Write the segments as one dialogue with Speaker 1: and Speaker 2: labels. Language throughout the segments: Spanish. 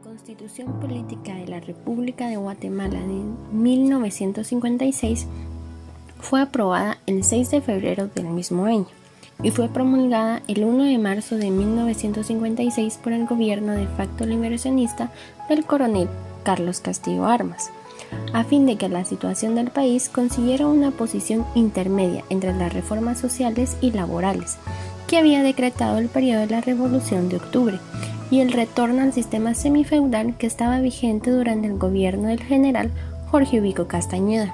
Speaker 1: Constitución Política de la República de Guatemala de 1956 fue aprobada el 6 de febrero del mismo año y fue promulgada el 1 de marzo de 1956 por el gobierno de facto liberacionista del coronel Carlos Castillo Armas, a fin de que la situación del país consiguiera una posición intermedia entre las reformas sociales y laborales que había decretado el periodo de la Revolución de Octubre y el retorno al sistema semifeudal que estaba vigente durante el gobierno del general Jorge Ubico Castañeda.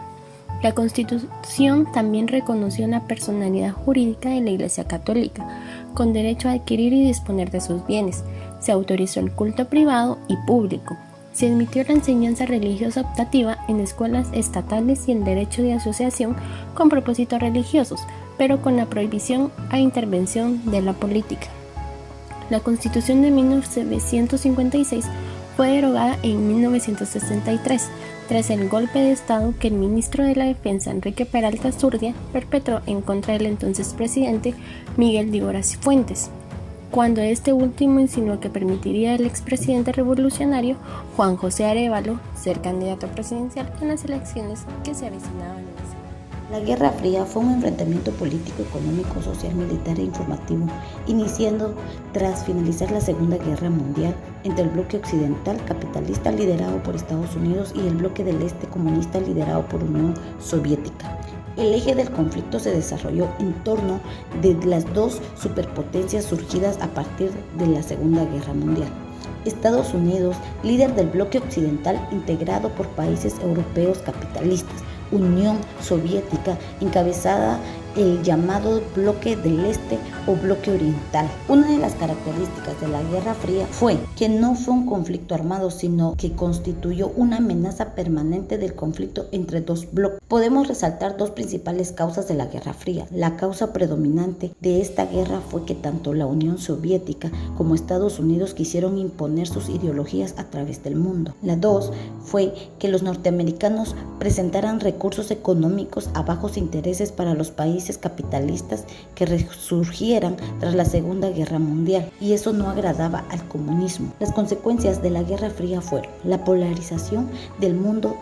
Speaker 1: La Constitución también reconoció la personalidad jurídica de la Iglesia Católica, con derecho a adquirir y disponer de sus bienes. Se autorizó el culto privado y público. Se admitió la enseñanza religiosa optativa en escuelas estatales y el derecho de asociación con propósitos religiosos, pero con la prohibición a intervención de la política. La Constitución de 1956 fue derogada en 1963, tras el golpe de Estado que el ministro de la Defensa, Enrique Peralta Zurdia, perpetró en contra del entonces presidente Miguel Dígoras Cifuentes, cuando este último insinuó que permitiría al expresidente revolucionario Juan José Arévalo ser candidato presidencial en las elecciones que se avecinaban en ese año.
Speaker 2: La Guerra Fría fue un enfrentamiento político, económico, social, militar e informativo, iniciando tras finalizar la Segunda Guerra Mundial entre el bloque occidental capitalista liderado por Estados Unidos y el bloque del este comunista liderado por Unión Soviética. El eje del conflicto se desarrolló en torno de las dos superpotencias surgidas a partir de la Segunda Guerra Mundial. Estados Unidos, líder del bloque occidental integrado por países europeos capitalistas, Unión Soviética, encabezada el llamado bloque del este o bloque oriental. Una de las características de la Guerra Fría fue que no fue un conflicto armado, sino que constituyó una amenaza permanente del conflicto entre dos bloques. Podemos resaltar dos principales causas de la Guerra Fría. La causa predominante de esta guerra fue que tanto la Unión Soviética como Estados Unidos quisieron imponer sus ideologías a través del mundo. La dos fue que los norteamericanos presentaran recursos económicos a bajos intereses para los países capitalistas que resurgieran tras la Segunda Guerra Mundial, y eso no agradaba al comunismo. Las consecuencias de la Guerra Fría fueron la polarización del mundo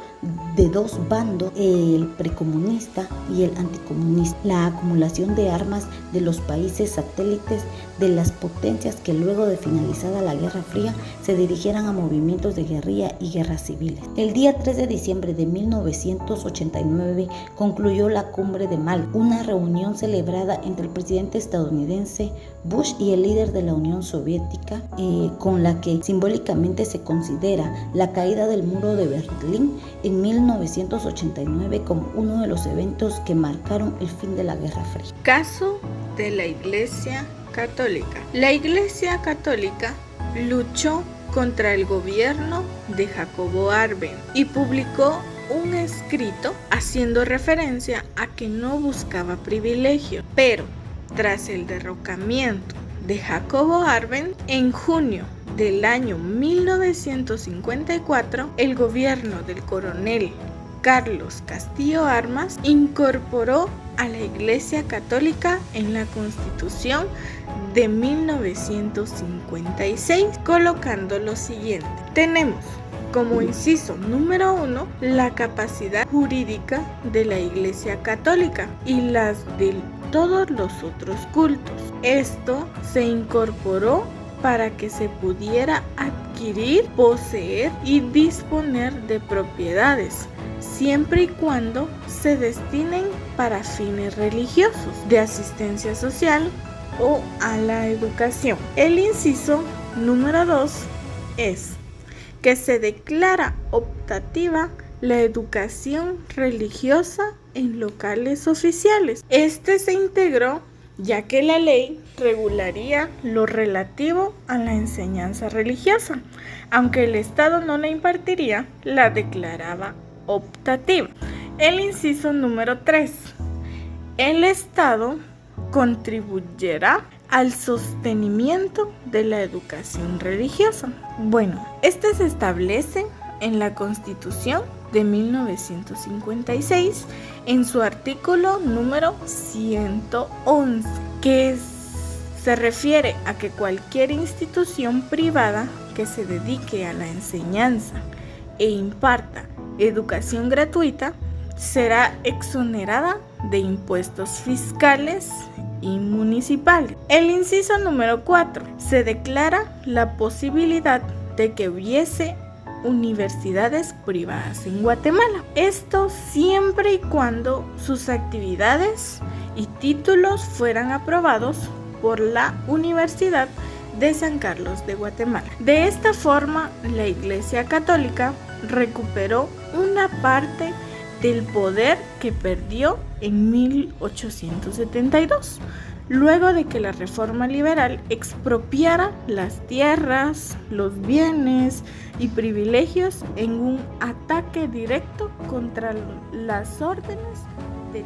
Speaker 2: de dos bandos, el precomunista y el anticomunista, la acumulación de armas de los países satélites de las potencias que luego de finalizada la Guerra Fría se dirigieran a movimientos de guerrilla y guerras civiles. El día 3 de diciembre de 1989 concluyó la Cumbre de Malta, una reunión celebrada entre el presidente estadounidense Bush y el líder de la Unión Soviética, con la que simbólicamente se considera la caída del muro de Berlín en 1989 como uno de los eventos que marcaron el fin de la Guerra Fría.
Speaker 3: Caso de la Iglesia Católica. La Iglesia Católica luchó contra el gobierno de Jacobo Arbenz y publicó un escrito haciendo referencia a que no buscaba privilegio, pero tras el derrocamiento de Jacobo Arbenz en junio del año 1954, el gobierno del coronel Carlos Castillo Armas incorporó a la Iglesia Católica en la Constitución de 1956, colocando lo siguiente. Tenemos como inciso número 1 la capacidad jurídica de la Iglesia Católica y las de todos los otros cultos. Esto se incorporó para que se pudiera adquirir, poseer y disponer de propiedades, siempre y cuando se destinen para fines religiosos, de asistencia social o a la educación. El inciso número 2 es que se declara optativa la educación religiosa en locales oficiales. Este se integró ya que la ley regularía lo relativo a la enseñanza religiosa, aunque el Estado no la impartiría, la declaraba optativa. El inciso número 3. El Estado contribuyerá al sostenimiento de la educación religiosa. Bueno, este se establece en la Constitución de 1956 en su artículo número 111, que se refiere a que cualquier institución privada que se dedique a la enseñanza e imparta educación gratuita será exonerada de impuestos fiscales y municipales. El inciso número 4. Se declara la posibilidad de que hubiese universidades privadas en Guatemala. Esto siempre y cuando sus actividades y títulos fueran aprobados por la Universidad de San Carlos de Guatemala. De esta forma, la Iglesia Católica recuperó una parte del poder que perdió en 1872, luego de que la Reforma Liberal expropiara las tierras, los bienes y privilegios en un ataque directo contra las órdenes del